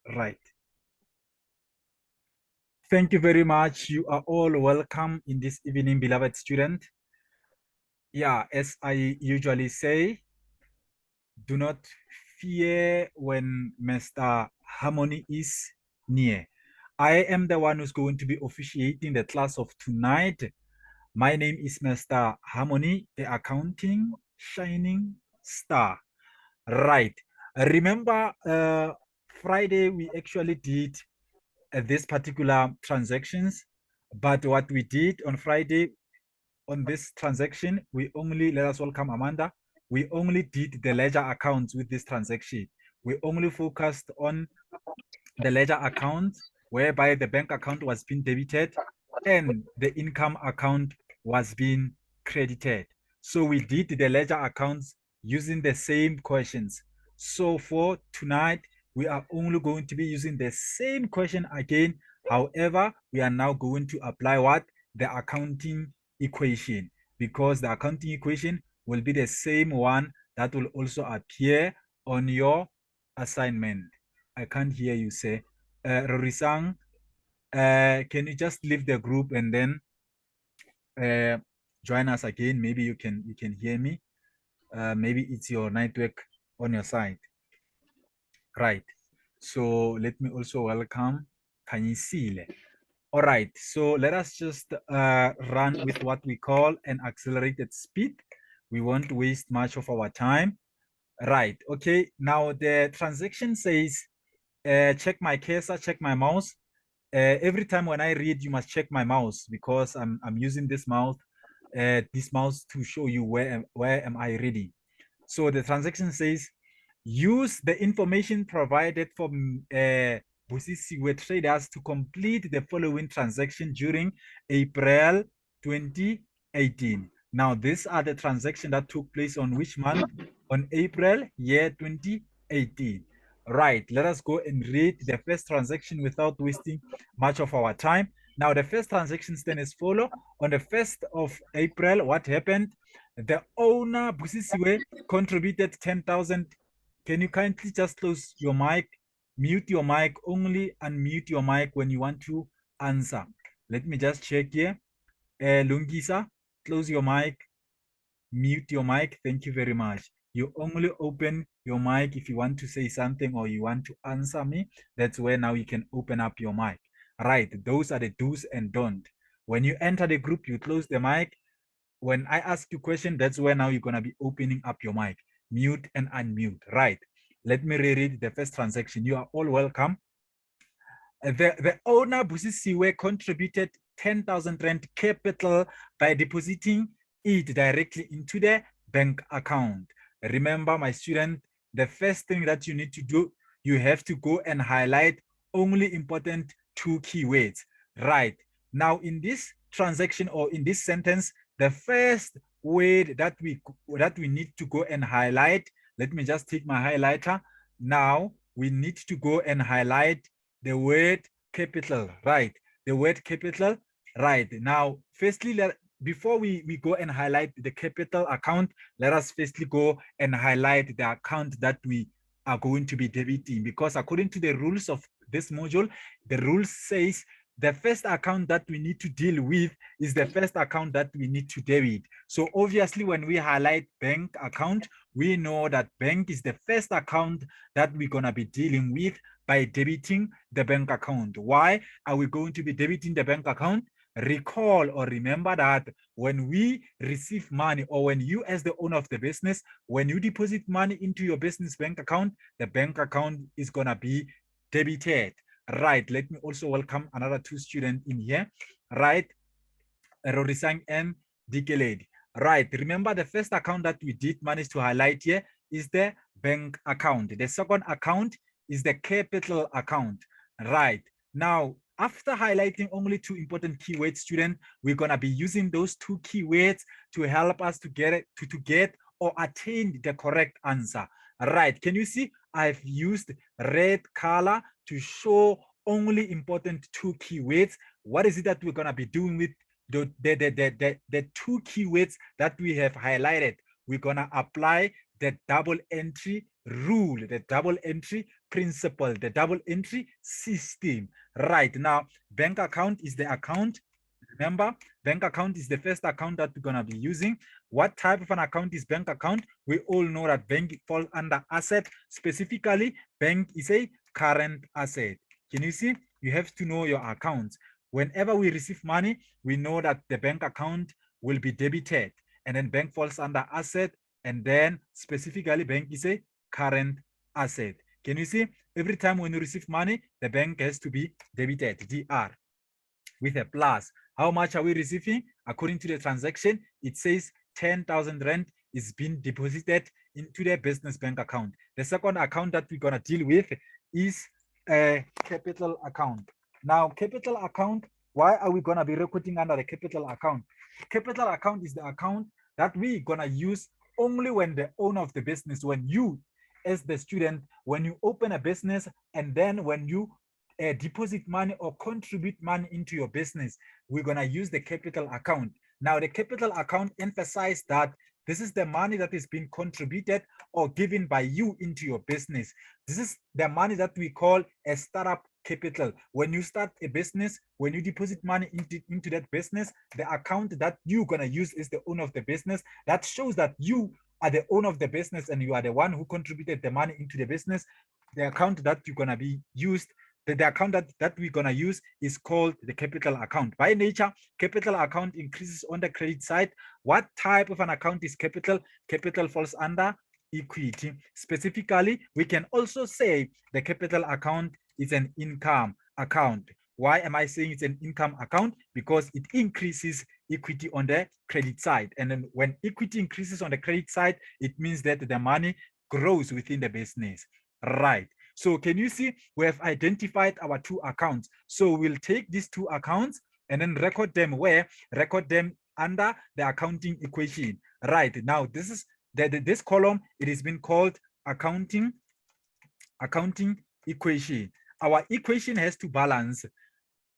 Right. Thank you very much. You are all welcome in this evening, beloved student. Yeah, as I usually say, do not fear when Mr. Harmony is near. I am the one who's going to be officiating the class of tonight. My name is Mr. Harmony, the accounting shining star. Right. Remember, Friday we actually did this particular transactions, but what we did on Friday on this transaction, we only, let us welcome Amanda, we only did the ledger accounts with this transaction. We only focused on the ledger account whereby the bank account was being debited and the income account was being credited. So we did the ledger accounts using the same questions. So for tonight, we are only going to be using the same question again. However, we are now going to apply what? The accounting equation, because the accounting equation will be the same one that will also appear on your assignment. I can't hear you say. Rorisang, can you just leave the group and then join us again? Maybe you can hear me. Maybe it's your network on your side. Right. So let me also welcome Kanyisile. All right. So let us just run with what we call an accelerated speed. We won't waste much of our time. Right. Okay. Now the transaction says check my cursor, check my mouse. Every time when I read, you must check my mouse because I'm using this mouse to show you where am I reading. So the transaction says use the information provided from Busisiwe traders to complete the following transaction during April 2018. Now, these are the transactions that took place on which month? On April year 2018. Right, let us go and read the first transaction without wasting much of our time. Now, the first transaction then is follow. On the 1st of April, what happened? The owner, Busisiwe, contributed 10,000. Can you kindly just close your mic, mute your mic, only unmute your mic when you want to answer. Let me just check here. Lungisa, close your mic, mute your mic. Thank you very much. You only open your mic if you want to say something or you want to answer me. That's where now you can open up your mic. Right, those are the do's and don't. When you enter the group, you close the mic. When I ask you a question, that's where now you're going to be opening up your mic. Mute and unmute. Right. Let me reread the first transaction. You are all welcome. The owner, Busisiwe, contributed 10,000 Rand capital by depositing it directly into the bank account. Remember, my student, the first thing that you need to do, you have to go and highlight only important two keywords. Right. Now, in this transaction or in this sentence, the first word that we need to go and highlight, let me just take my highlighter. Now, we need to go and highlight the word capital, right? The word capital, right? Now, firstly, before we go and highlight the capital account, let us firstly go and highlight the account that we are going to be debiting, because according to the rules of this module, the rule says the first account that we need to deal with is the first account that we need to debit. So obviously, when we highlight bank account, we know that bank is the first account that we're going to be dealing with by debiting the bank account. Why are we going to be debiting the bank account? Recall or remember that when we receive money, or when you as the owner of the business, when you deposit money into your business bank account, the bank account is going to be debited. Right. Let me also welcome another two students in here. Right. Rorisang and Dikeledi. Right. Remember, the first account that we did manage to highlight here is the bank account. The second account is the capital account. Right. Now, after highlighting only two important keywords, student, we're going to be using those two keywords to help us to get or attain the correct answer. Right. Can you see? I've used red color to show only important two keywords. What is it that we're going to be doing with the two keywords that we have highlighted? We're going to apply the double entry rule, the double entry principle, the double entry system. Right now, bank account is the account. Remember, bank account is the first account that we're going to be using. What type of an account is bank account? We all know that bank falls under asset. Specifically, bank is a current asset. Can you see? You have to know your accounts. Whenever we receive money, we know that the bank account will be debited, and then bank falls under asset, and then specifically bank is a current asset. Can you see? Every time when you receive money, the bank has to be debited, DR, with a plus. How much are we receiving? According to the transaction, it says 10,000 rand is being deposited into the business bank account. The second account that we're going to deal with is a capital account. Now, capital account, why are we going to be recording under the capital account? Capital account is the account that we're going to use only when the owner of the business, when you as the student, when you open a business, and then when you deposit money or contribute money into your business, we're going to use the capital account. Now, the capital account emphasizes that this is the money that is being contributed or given by you into your business. This is the money that we call a startup capital. When you start a business, when you deposit money into that business, the account that you're going to use is the owner of the business. That shows that you are the owner of the business and you are the one who contributed the money into the business. The account that you're going to be used, the account that we're going to use is called the capital account. By nature, capital account increases on the credit side. What type of an account is capital? Capital falls under equity. Specifically, we can also say the capital account is an income account. Why am I saying it's an income account? Because it increases equity on the credit side. And then when equity increases on the credit side, it means that the money grows within the business. Right. So can you see we have identified our two accounts? So we'll take these two accounts and then record them where? Record them under the accounting equation. Right. Now this is this column, it has been called accounting equation. Our equation has to balance.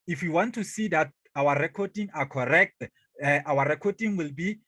If you want to see that our recording are correct, our recording will be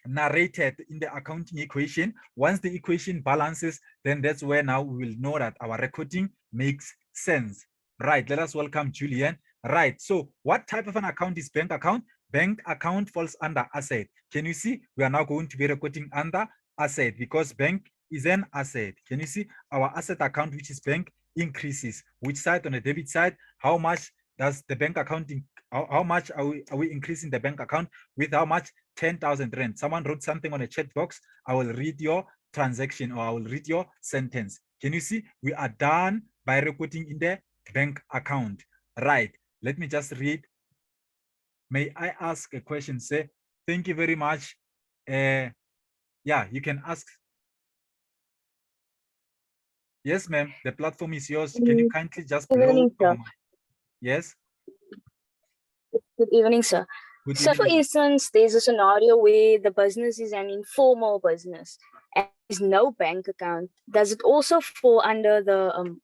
narrated in the accounting equation. Once the equation balances, then that's where now we will know that our recording makes sense. Right, let us welcome Julian. Right, so what type of an account is bank account? Bank account falls under asset. Can you see? We are now going to be recording under asset because bank is an asset. Can you see? Our asset account, which is bank, increases. Which side? On the debit side, how much does the bank account, how much are we increasing the bank account with how much? 10,000 rand. Someone wrote something on a chat box. I will read your transaction or I will read your sentence. Can you see? We are done by recording in the bank account. Right. Let me just read. May I ask a question? Say, thank you very much. Yeah, you can ask. Yes, ma'am. The platform is yours. Can you kindly just blow? Evening, sir. Yes. Good evening, sir. Good So, for evening. instance, there's a scenario where the business is an informal business and there's no bank account. Does it also fall under the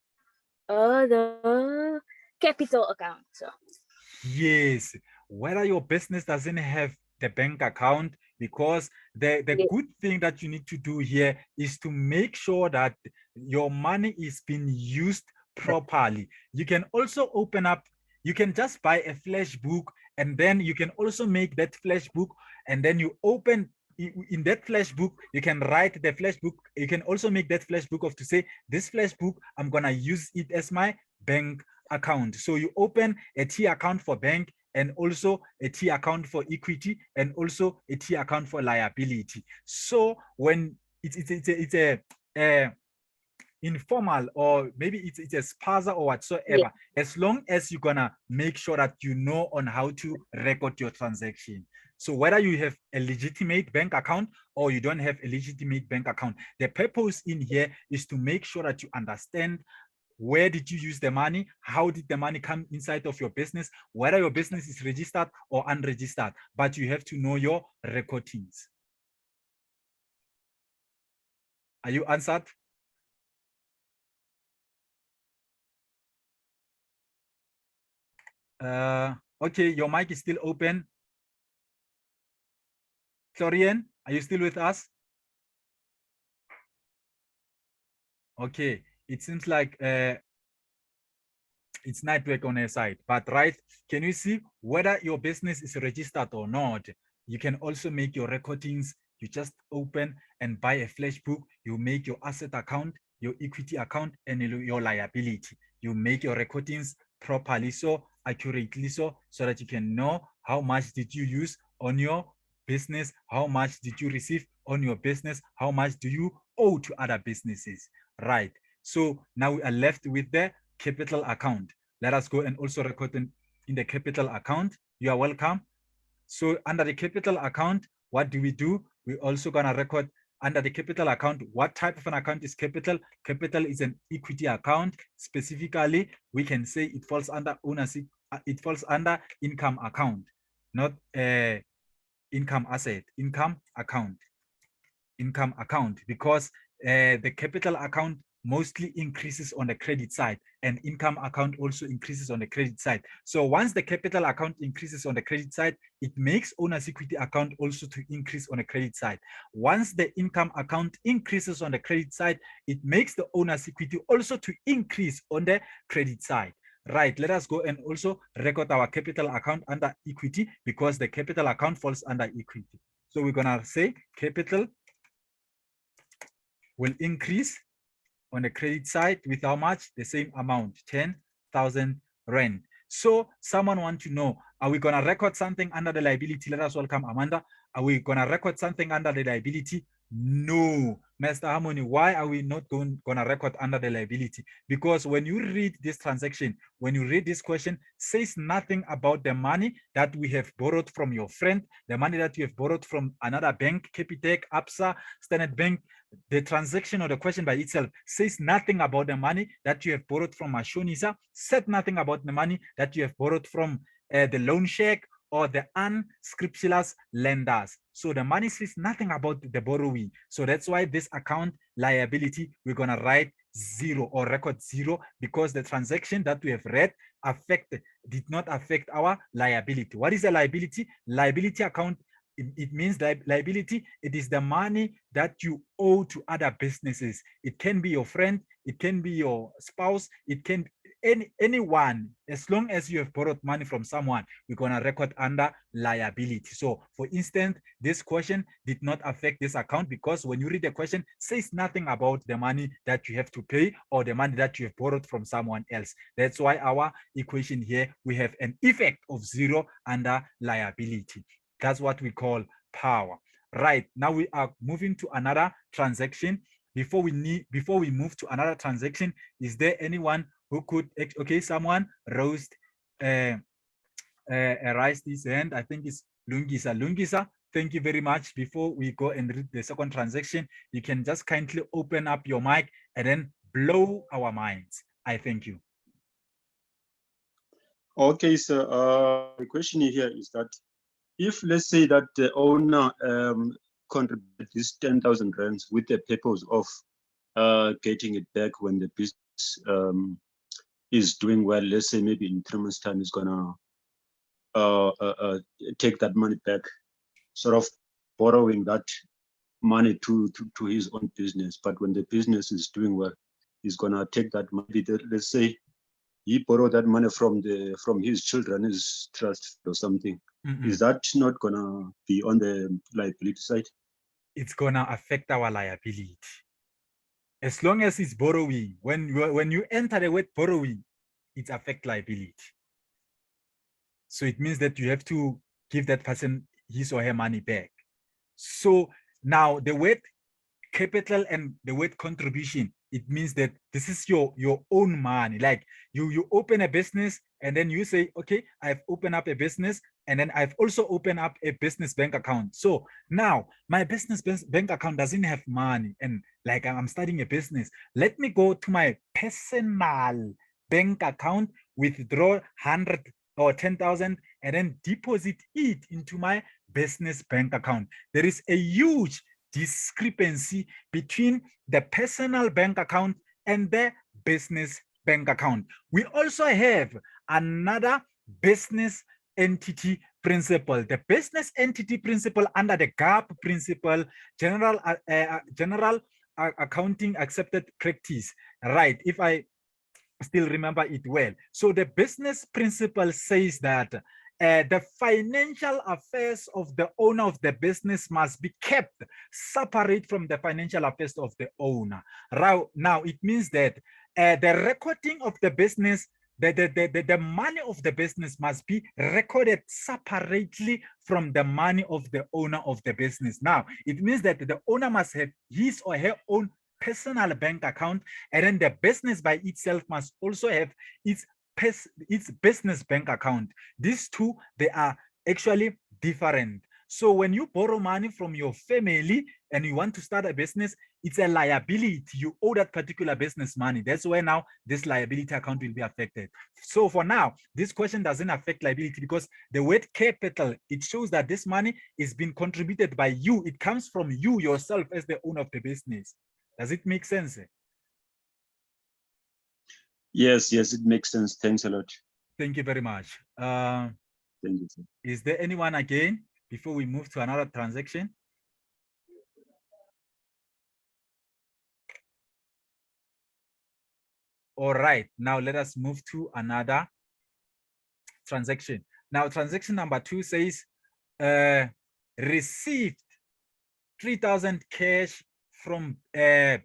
capital account, sir? Yes. Whether your business doesn't have the bank account, because the Yes. good thing that you need to do here is to make sure that your money is being used properly. You can also open up, you can just buy a flash book, and then you can also make that flash book, and then you open in that flash book, you can write the flash book. You can also make that flash book of to say, this flash book, I'm gonna use it as my bank account. So you open a T account for bank and also a T account for equity and also a T account for liability. So when it's a informal or maybe it's a spaza or whatsoever, Yeah. as long as you're gonna make sure that you know on how to record your transaction. So whether you have a legitimate bank account or you don't have a legitimate bank account, the purpose in here is to make sure that you understand where did you use the money, how did the money come inside of your business, whether your business is registered or unregistered, but you have to know your recordings. Are you answered? Okay, your mic is still open. Florian, are you still with us? Okay, it seems like it's network on their side, but right, can you see whether your business is registered or not? You can also make your recordings. You just open and buy a flash book. You make your asset account, your equity account, and your liability. You make your recordings properly, so accurately, so that you can know how much did you use on your business, how much did you receive on your business, how much do you owe to other businesses, right? So now we are left with the capital account. Let us go and also record in the capital account. You are welcome. So under the capital account, what do? We also gonna record under the capital account. What type of an account is capital? Capital is an equity account. Specifically, we can say it falls under ownership. It falls under income account, not income asset. Income account, because the capital account mostly increases on the credit side, and income account also increases on the credit side. So once the capital account increases on the credit side, it makes owner's equity account also to increase on the credit side. Once the income account increases on the credit side, it makes the owner's equity also to increase on the credit side. Right, let us go and also record our capital account under equity, because the capital account falls under equity. So we're gonna say capital will increase on the credit side with how much? The same amount, 10,000 rand. So someone want to know, are we going to record something under the liability? Let us welcome Amanda. Are we going to record something under the liability? No. Master Harmony, why are we not going to record under the liability? Because when you read this transaction, when you read this question, says nothing about the money that we have borrowed from your friend, the money that you have borrowed from another bank, Capitec, ABSA, Standard Bank. The transaction or the question by itself says nothing about the money that you have borrowed from Mashonisa, said nothing about the money that you have borrowed from the loan check or the unscrupulous lenders. So the money says nothing about the borrowing. So that's why this account liability, we're going to write 0 or record 0, because the transaction that we have read did not affect our liability. What is a liability? Liability account, it means that liability, it is the money that you owe to other businesses. It can be your friend, it can be your spouse, it can anyone. As long as you have borrowed money from someone, we're going to record under liability. So for instance, this question did not affect this account, because when you read the question, says nothing about the money that you have to pay or the money that you have borrowed from someone else. That's why our equation here, we have an effect of 0 under liability. That's what we call power. Right, now we are moving to another transaction. Before we move to another transaction, is there anyone who could? Okay, someone raised his hand. I think it's Lungisa. Lungisa, thank you very much. Before we go and read the second transaction, you can just kindly open up your mic and then blow our minds. I thank you. Okay, so the question here is that if, let's say that the owner contributed this 10,000 rands with the purpose of getting it back when the business is doing well, let's say maybe in 3 months' time, is gonna take that money back, sort of borrowing that money to his own business. But when the business is doing well, he's gonna take that money. Let's say he borrowed that money from his children, his trust or something. Is that not gonna be on the liability side? It's gonna affect our liability. As long as it's borrowing, when you enter the word borrowing, it affects liability. So it means that you have to give that person his or her money back. So now the word capital and the word contribution, it means that this is your own money. Like you open a business and then you say, okay, I've opened up a business and then I've also opened up a business bank account. So now my business bank account doesn't have money, and like I'm starting a business. Let me go to my personal bank account, withdraw 100 or 10,000 and then deposit it into my business bank account. There is a huge discrepancy between the personal bank account and the business bank account. We also have another business entity principle. The business entity principle under the GAAP principle, general accounting accepted practice, right? If I still remember it well. So the business principle says that the financial affairs of the owner of the business must be kept separate from the financial affairs of the owner. Now, it means that the recording of the business, the money of the business must be recorded separately from the money of the owner of the business. Now, it means that the owner must have his or her own personal bank account, and then the business by itself must also have its business bank account. These two, they are actually different. So when you borrow money from your family and you want to start a business, it's a liability. You owe that particular business money. That's where now this liability account will be affected. So for now, this question doesn't affect liability because the word capital, it shows that this money is being contributed by you. It comes from you yourself as the owner of the business. Does it make sense? Yes, it makes sense. Thanks a lot. Thank you very much. Thank you, sir. Is there anyone again before we move to another transaction? All right, now let us move to another transaction. Now, transaction number 2 says received 3,000 cash from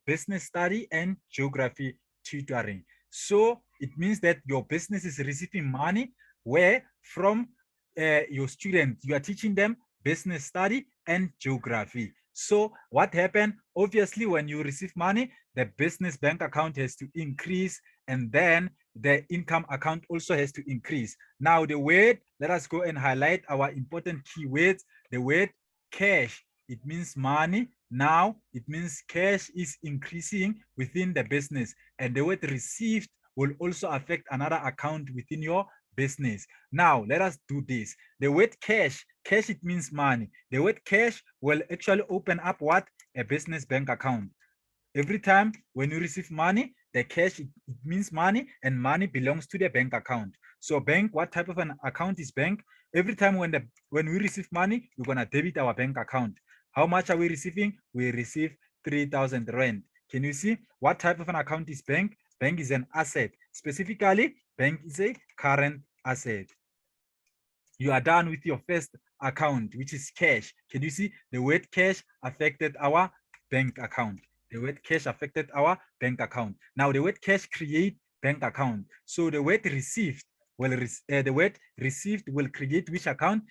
business study and geography tutoring. So it means that your business is receiving money where from your student, you are teaching them business study and geography. So what happened? Obviously, when you receive money, the business bank account has to increase, and then the income account also has to increase. Now the word, let us go and highlight our important keywords. The word cash, it means money. Now it means cash is increasing within the business, and the word received will also affect another account within your business. Now let us do this. The word cash, it means money. The word cash will actually open up what? A business bank account. Every time when you receive money, the cash, it means money, and money belongs to the bank account. So bank, what type of an account is bank? Every time when we receive money, we're gonna debit our bank account. How much are we receiving? We receive 3,000 rand. Can you see what type of an account is bank? Bank is an asset. Specifically, bank is a current asset. You are done with your first account, which is cash. Can you see the word cash affected our bank account? The word cash affected our bank account. Now the word cash create bank account. So the word received will create which account?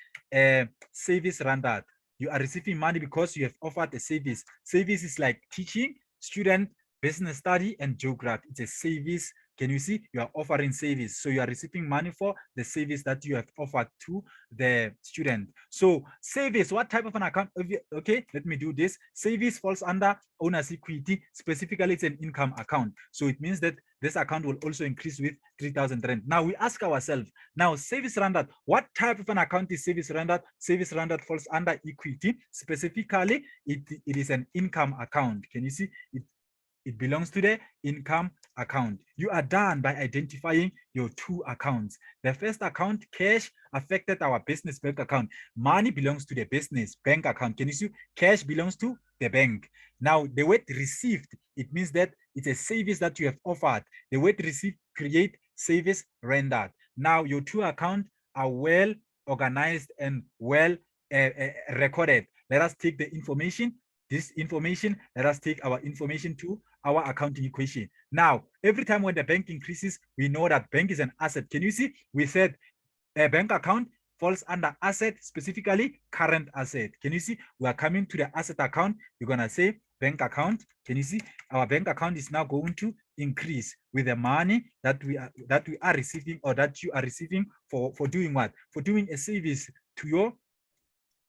Service rendered. You are receiving money because you have offered a service. Service is like teaching, student, business study, and geography. It's a service. Can you see? You are offering service. So you are receiving money for the service that you have offered to the student. So service, what type of an account? Okay, let me do this. Service falls under owner's equity. Specifically, it's an income account. So it means that this account will also increase with 3,000 rand. Now we ask ourselves, now service rendered, what type of an account is service rendered? Service rendered falls under equity. Specifically, it is an income account. Can you see? It belongs to the income account. You are done by identifying your two accounts. The first account, cash, affected our business bank account. Money belongs to the business bank account. Can you see? Cash belongs to the bank. Now, the word received, it means that it's a service that you have offered. The word received create service rendered. Now, your two accounts are well organized and well recorded. Let us take the information. This information, let us take our information to our accounting equation. Now, every time when the bank increases, we know that bank is an asset. Can you see? We said a bank account falls under asset, specifically current asset. Can you see? We are coming to the asset account. You're gonna say bank account. Can you see? Our bank account is now going to increase with the money that we are receiving, or that you are receiving for doing what? For doing a service to your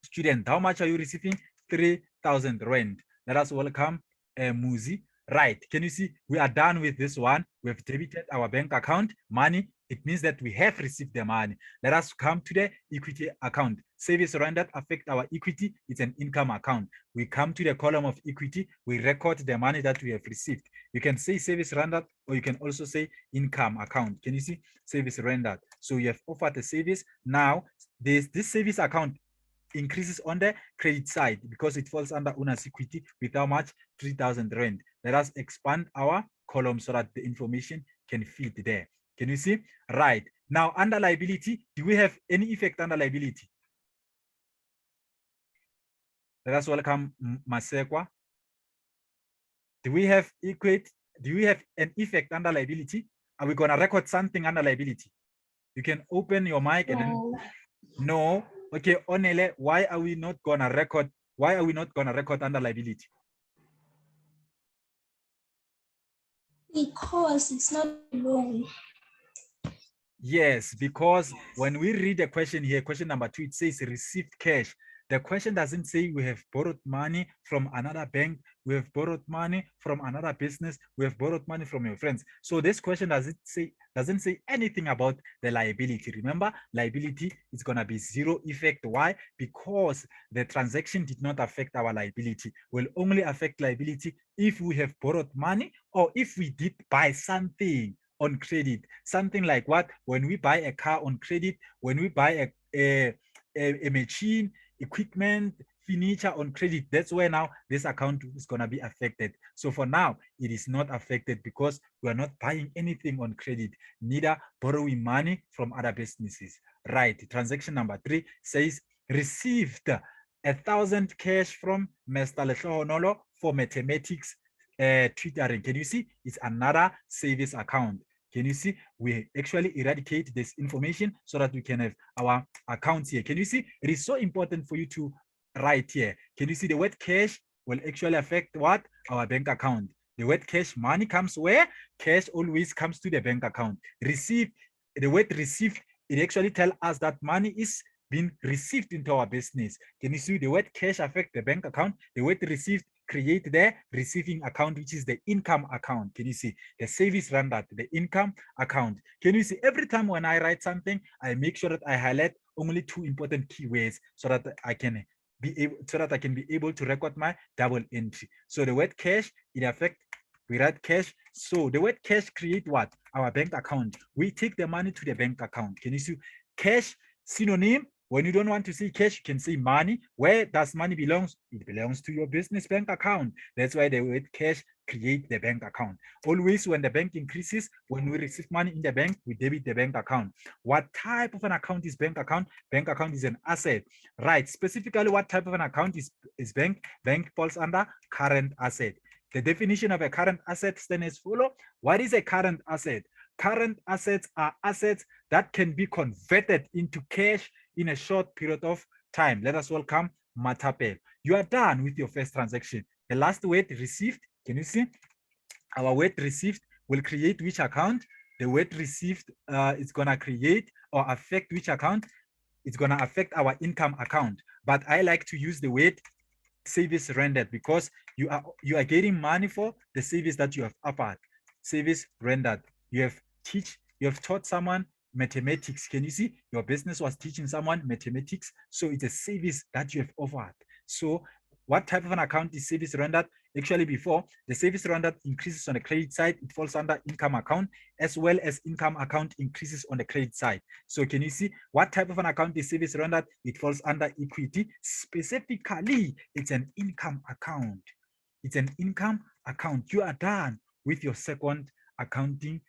student. How much are you receiving? 3,000 rand. Let us welcome Muzi. Right. Can you see? We are done with this one. We have debited our bank account money. It means that we have received the money. Let us come to the equity account. Service rendered affect our equity. It's an income account. We come to the column of equity. We record the money that we have received. You can say service rendered, or you can also say income account. Can you see? Service rendered. So you have offered a service. Now, this service account, increases on the credit side because it falls under owner's equity with how much? 3,000 rand. Let us expand our column so that the information can fit there. Can you see? Right. Now, under liability, do we have any effect under liability? Let us welcome Masekwa. Do we have an effect under liability? Are we going to record something under liability? You can open your mic and then no. Okay, Onele, why are we not going to record? Why are we not going to record under liability? Because it's not a loan. Yes, because when we read the question here, question number 2, it says received cash. The question doesn't say we have borrowed money from another bank, we have borrowed money from another business, we have borrowed money from your friends. So this question doesn't say anything about the liability. Remember, liability is going to be zero effect. Why? Because the transaction did not affect our liability. Will only affect liability if we have borrowed money or if we did buy something on credit. Something like what? When we buy a car on credit, when we buy a machine, equipment, furniture on credit, that's where now this account is going to be affected. So for now, it is not affected because we are not buying anything on credit, neither borrowing money from other businesses. Right. Transaction number 3 says received 1,000 cash from Mr. Lehlohonolo for mathematics tutoring. Can you see? It's another savings account. Can you see? We actually eradicate this information so that we can have our accounts here. Can you see? It is so important for you to write here. Can you see the word cash will actually affect what? Our bank account. The word cash, money comes where? Cash always comes to the bank account. Receive, the word received, it actually tells us that money is being received into our business. Can you see the word cash affect the bank account? The word received create the receiving account, which is the income account. Can you see the service rendered, the income account? Can you see every time when I write something, I make sure that I highlight only 2 important keywords so that I can be able to record my double entry. So the word cash, it affects, we write cash. So the word cash create what? Our bank account. We take the money to the bank account. Can you see cash synonym? When you don't want to see cash, you can say money. Where does money belongs? It belongs to your business bank account. That's why the word cash create the bank account. Always when the bank increases, when we receive money in the bank, we debit the bank account. What type of an account is bank account? Bank account is an asset. Right. Specifically, what type of an account is bank? Bank falls under current asset. The definition of a current asset stands as follows. What is a current asset? Current assets are assets that can be converted into cash in a short period of time. Let us welcome Matapel. You are done with your first transaction. The last word received, can you see? Our word received will create which account? The word received is going to create or affect which account? It's going to affect our income account. But I like to use the word service rendered because you are getting money for the service that you have offered. Service rendered. You have taught someone mathematics. Can you see? Your business was teaching someone mathematics. So it's a service that you have offered. So what type of an account is service rendered? Actually, before the service rendered increases on the credit side, it falls under income account, as well as income account increases on the credit side. So can you see what type of an account is service rendered? It falls under equity. Specifically, it's an income account. It's an income account. You are done with your second accounting,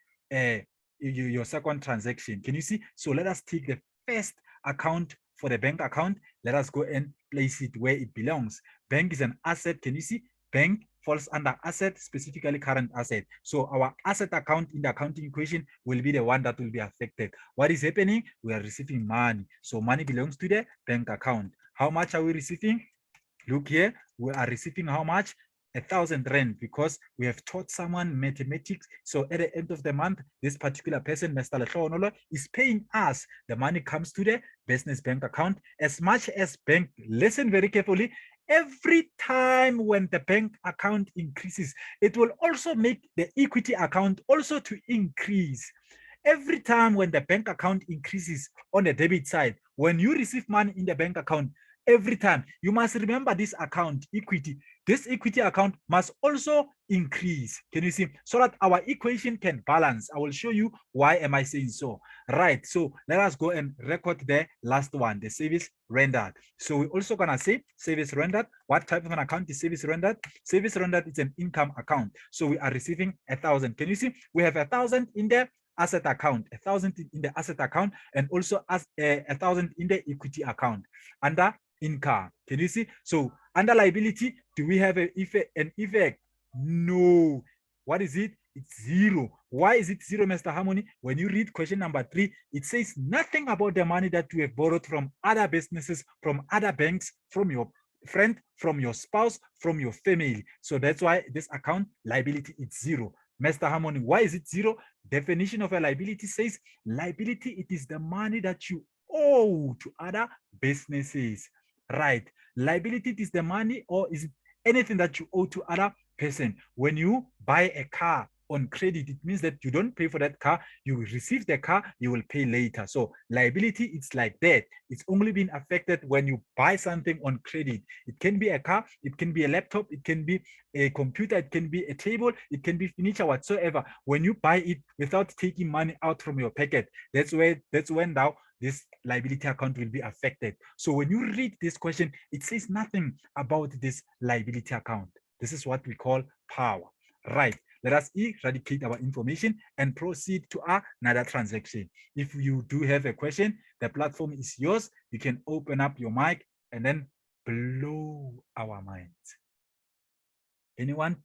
your second transaction. Can you see? So let us take the first account for the bank account. Let us go and place it where it belongs. Bank is an asset. Can you see? Bank falls under asset, specifically current asset. So our asset account in the accounting equation will be the one that will be affected. What is happening? We are receiving money. So money belongs to the bank account. How much are we receiving? Look here, we are receiving how much? 1,000 rand because we have taught someone mathematics. So at the end of the month, this particular person, Mr. Lehlohonolo, is paying us. The money comes to the business bank account. As much as bank, listen very carefully, every time when the bank account increases, it will also make the equity account also to increase. Every time when the bank account increases on the debit side, when you receive money in the bank account, every time you must remember this account equity this equity account must also increase. Can you see? So that our equation can balance. I will show you why am I saying so. Right. So let us go and record the last one, the service rendered. So we're also gonna say service rendered. What type of an account is service rendered? Service rendered is an income account. So we are receiving 1,000. Can you see? We have 1,000 in the asset account, 1,000 in the asset account, and also as 1,000 in the equity account under income. Can you see? So under liability, do we have an effect? No. What is it? It's zero. Why is it zero, Mr. Harmony? When you read question number 3, it says nothing about the money that you have borrowed from other businesses, from other banks, from your friend, from your spouse, from your family. So that's why this account liability is zero. Mr. Harmony, why is it zero? Definition of a liability says liability, it is the money that you owe to other businesses. Right. Liability is the money, or is it anything that you owe to other person? When you buy a car on credit, it means that you don't pay for that car, you will receive the car, you will pay later. So liability, it's like that. It's only been affected when you buy something on credit. It can be a car, it can be a laptop, it can be a computer, it can be a table, it can be furniture, whatsoever. When you buy it without taking money out from your pocket, that's when now this liability account will be affected. So when you read this question, it says nothing about this liability account. This is what we call power. Right. Let us eradicate our information and proceed to another transaction. If you do have a question, the platform is yours. You can open up your mic and then blow our minds. Anyone?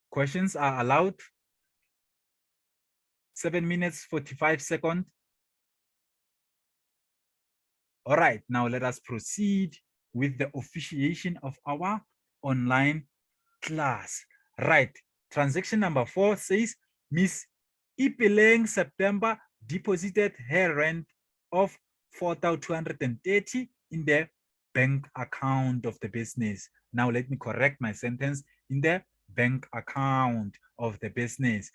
Questions are allowed. 7 minutes, 45 seconds. All right, now let us proceed with the officiation of our online class. Right, transaction number 4 says Miss Ipeleng September deposited her rent of 4,230 in the bank account of the business. Now let me correct my sentence, in the bank account of the business.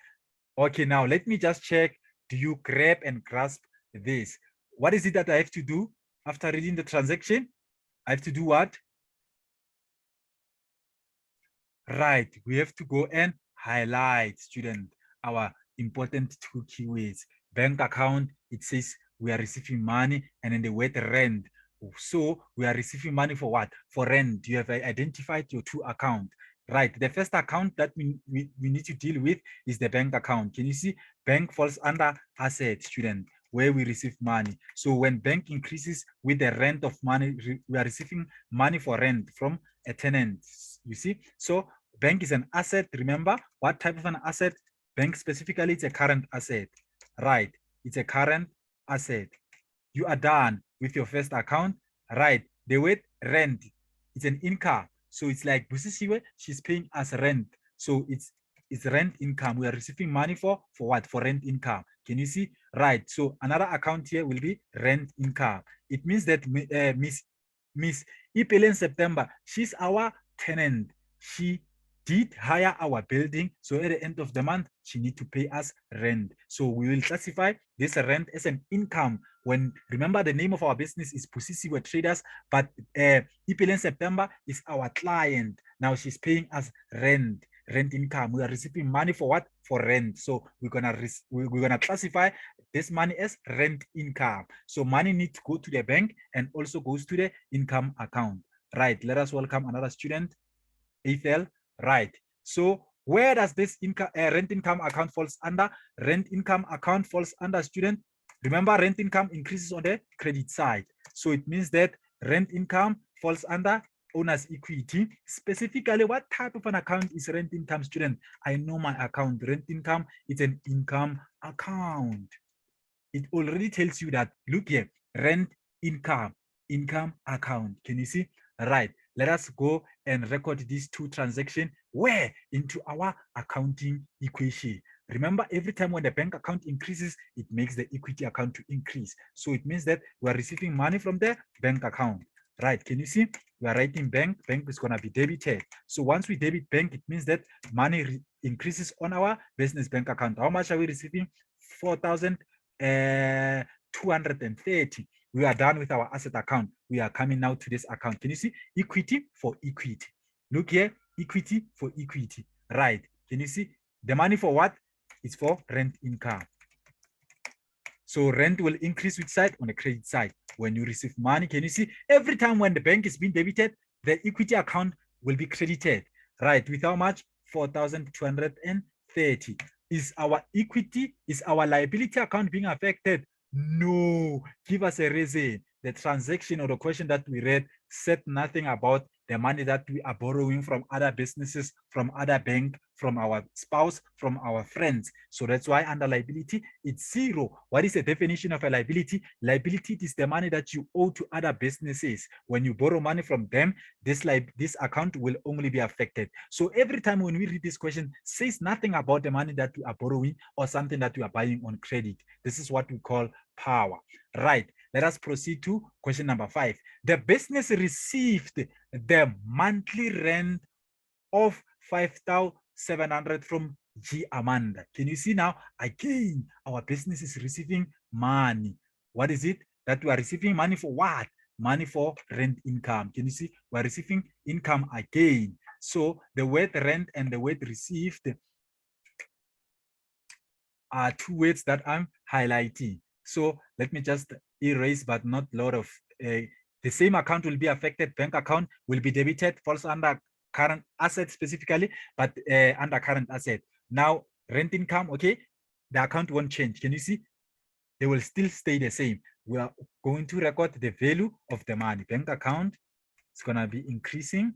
Okay, now let me just check. Do you grab and grasp this? What is it that I have to do after reading the transaction? I have to do what? Right, we have to go and highlight, student, our important 2 keywords. Bank account, it says we are receiving money, and then the word rent. So we are receiving money for what? For rent. You have identified your 2 accounts. Right, the first account that we need to deal with is the bank account. Can you see? Bank falls under asset, student, where we receive money. So when bank increases with the rent of money, we are receiving money for rent from a tenant. You see? So bank is an asset. Remember what type of an asset? Bank specifically, it's a current asset. Right, it's a current asset. You are done with your first account. Right, the word rent, it's an income. So it's like Busisiwe, she's paying us rent. So it's rent income. We are receiving money for what? For rent income. Can you see? Right. So another account here will be rent income. It means that Miss Ipelen September, she's our tenant. She did hire our building. So at the end of the month, she need to pay us rent. So we will classify this rent as an income. When, remember, the name of our business is Pusisiwe Traders, but Ipelen September is our client. Now she's paying us rent income. We are receiving money for what? For rent. So we're gonna classify this money as rent income. So money needs to go to the bank and also goes to the income account. Right. Let us welcome another student, Ethel. Right. So where does this income rent income account falls under? Rent income account falls under, student. Remember, rent income increases on the credit side. So it means that rent income falls under owner's equity. Specifically, what type of an account is rent income, student? I know my account. Rent income is an income account. It already tells you that, look here, rent income account. Can you see? Right. Let us go and record these 2 transactions where into our accounting equation. Remember, every time when the bank account increases, it makes the equity account to increase. So it means that we are receiving money from the bank account. Right. Can you see? We are writing bank. Bank is going to be debited. So once we debit bank, it means that money increases on our business bank account. How much are we receiving? 4,230. We are done with our asset account. We are coming now to this account. Can you see equity for equity? Look here, equity for equity. Right. Can you see the money for what? It's for rent income. So rent will increase which side? On the credit side. When you receive money, can you see every time when the bank is being debited, the equity account will be credited. Right. With how much? 4,230. Is our equity, is our liability account being affected? No. Give us a reason. The transaction or the question that we read said nothing about the money that we are borrowing from other businesses, from other bank, from our spouse, from our friends. So that's why under liability, it's zero. What is the definition of a liability? Liability is the money that you owe to other businesses. When you borrow money from them, this account will only be affected. So every time when we read this question, says nothing about the money that we are borrowing or something that we are buying on credit. This is what we call power. Right. Let us proceed to question number 5. The business received the monthly rent of 5,700 from G Amanda. Can you see now? Again, our business is receiving money. What is it that we are receiving money for? What? Money for rent income. Can you see? We're receiving income again. So the word rent and the word received are two words that I'm highlighting. So let me just erase, but not a lot of, the same account will be affected. Bank account will be debited, falls under current asset specifically, but under current asset. Now rent income, okay, the account won't change. Can you see? They will still stay the same. We are going to record the value of the money. Bank account is gonna be increasing.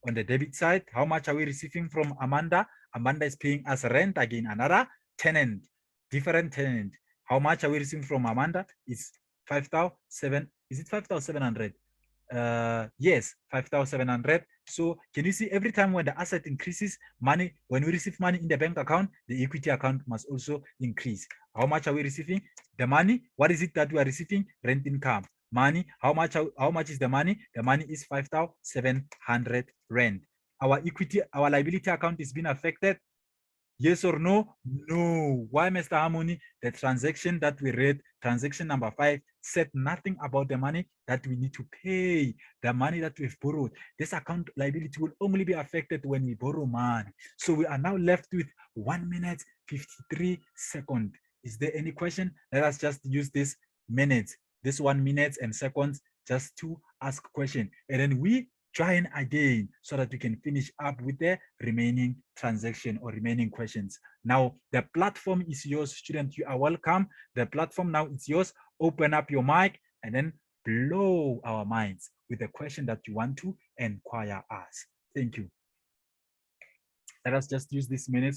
On the debit side, how much are we receiving from Amanda? Amanda is paying us rent again, another tenant, different tenant. How much are we receiving from Amanda? It's 5,700. Is it 5,700? Yes, 5,700. So can you see every time when the asset increases, money, when we receive money in the bank account, the equity account must also increase. How much are we receiving? The money, what is it that we are receiving? Rent income. Money, how much is the money? The money is 5,700 rand. Our equity, our liability account is being affected. Yes or no? No. Why, Mr. Harmony? The transaction that we read, transaction number 5, said nothing about the money that we need to pay, the money that we've borrowed. This account liability will only be affected when we borrow money. So we are now left with 1 minute, 53 seconds. Is there any question? Let us just use this minutes, this 1 minute and seconds just to ask question. And then we join again so that we can finish up with the remaining transaction or remaining questions. Now, the platform is yours, student. You are welcome. The platform now is yours. Open up your mic and then blow our minds with the question that you want to inquire us. Thank you. Let us just use this minutes